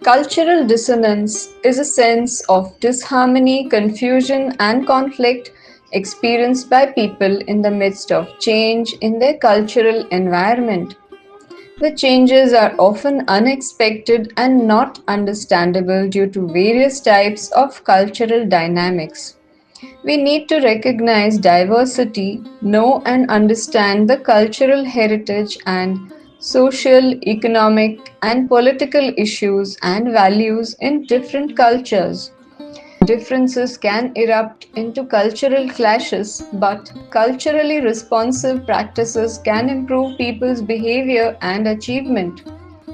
Cultural dissonance is a sense of disharmony, confusion, and conflict experienced by people in the midst of change in their cultural environment. The changes are often unexpected and not understandable due to various types of cultural dynamics. We need to recognize diversity, know and understand the cultural heritage and social, economic, and political issues and values in different cultures. Differences can erupt into cultural clashes, but culturally responsive practices can improve people's behavior and achievement.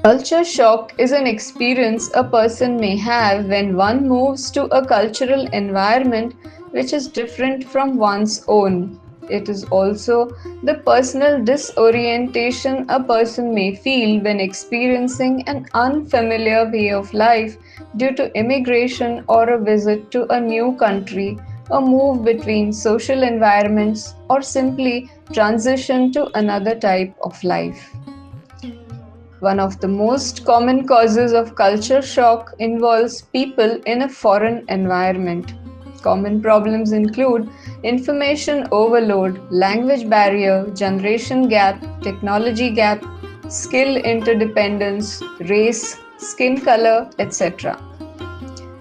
Culture shock is an experience a person may have when one moves to a cultural environment which is different from one's own. It is also the personal disorientation a person may feel when experiencing an unfamiliar way of life due to immigration or a visit to a new country, a move between social environments, or simply transition to another type of life. One of the most common causes of culture shock involves people in a foreign environment. Common problems include information overload, language barrier, generation gap, technology gap, skill interdependence, race, skin color, etc.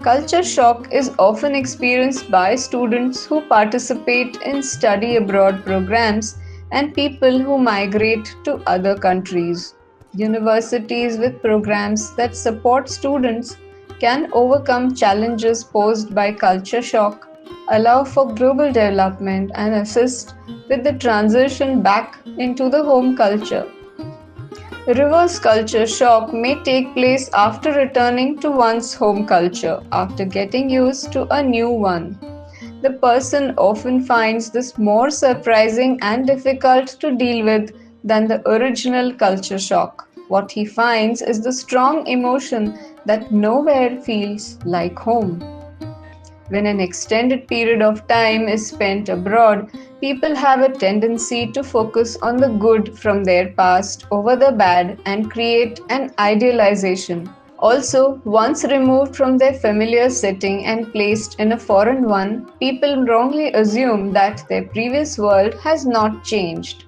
Culture shock is often experienced by students who participate in study abroad programs and people who migrate to other countries. Universities with programs that support students can overcome challenges posed by culture shock, allow for global development, and assist with the transition back into the home culture. Reverse culture shock may take place after returning to one's home culture, after getting used to a new one. The person often finds this more surprising and difficult to deal with than the original culture shock. What he finds is the strong emotion that nowhere feels like home. When an extended period of time is spent abroad, people have a tendency to focus on the good from their past over the bad and create an idealization. Also, once removed from their familiar setting and placed in a foreign one, people wrongly assume that their previous world has not changed.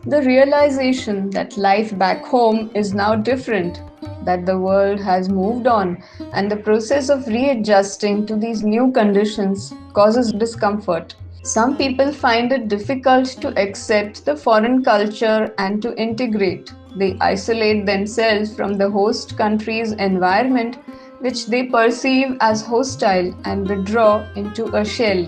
The realization that life back home is now different, that the world has moved on, and the process of readjusting to these new conditions causes discomfort. Some people find it difficult to accept the foreign culture and to integrate. They isolate themselves from the host country's environment, which they perceive as hostile, and withdraw into a shell.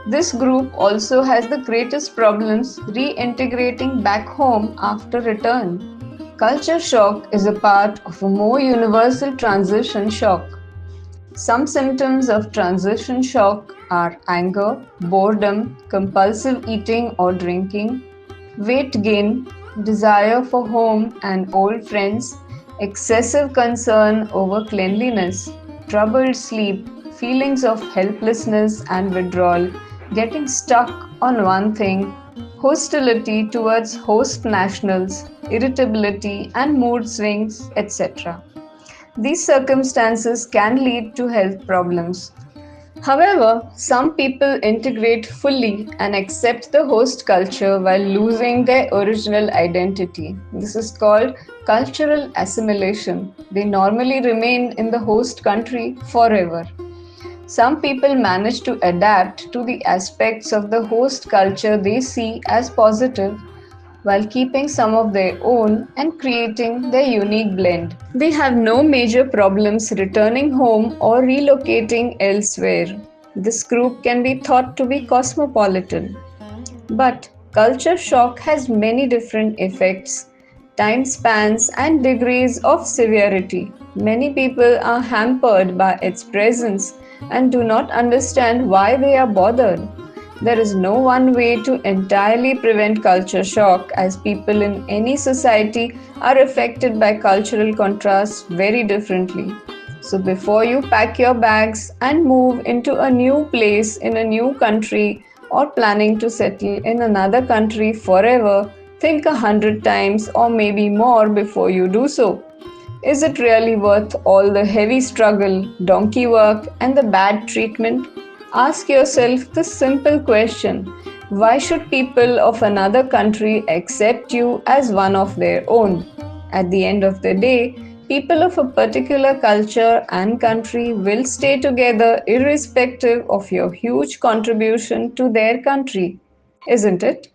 This group also has the greatest problems reintegrating back home after return. Culture shock is a part of a more universal transition shock. Some symptoms of transition shock are anger, boredom, compulsive eating or drinking, weight gain, desire for home and old friends, excessive concern over cleanliness, troubled sleep, feelings of helplessness and withdrawal, getting stuck on one thing, hostility towards host nationals, irritability and mood swings, etc. These circumstances can lead to health problems. However, some people integrate fully and accept the host culture while losing their original identity. This is called cultural assimilation. They normally remain in the host country forever. Some people manage to adapt to the aspects of the host culture they see as positive while keeping some of their own and creating their unique blend. They have no major problems returning home or relocating elsewhere. This group can be thought to be cosmopolitan. But culture shock has many different effects, time spans, and degrees of severity. Many people are hampered by its presence and do not understand why they are bothered. There is no one way to entirely prevent culture shock, as people in any society are affected by cultural contrasts very differently. So, before you pack your bags and move into a new place in a new country or planning to settle in another country forever, Think 100 times or maybe more before you do so. Is it really worth all the heavy struggle, donkey work, and the bad treatment? Ask yourself the simple question: why should people of another country accept you as one of their own? At the end of the day, people of a particular culture and country will stay together irrespective of your huge contribution to their country, isn't it?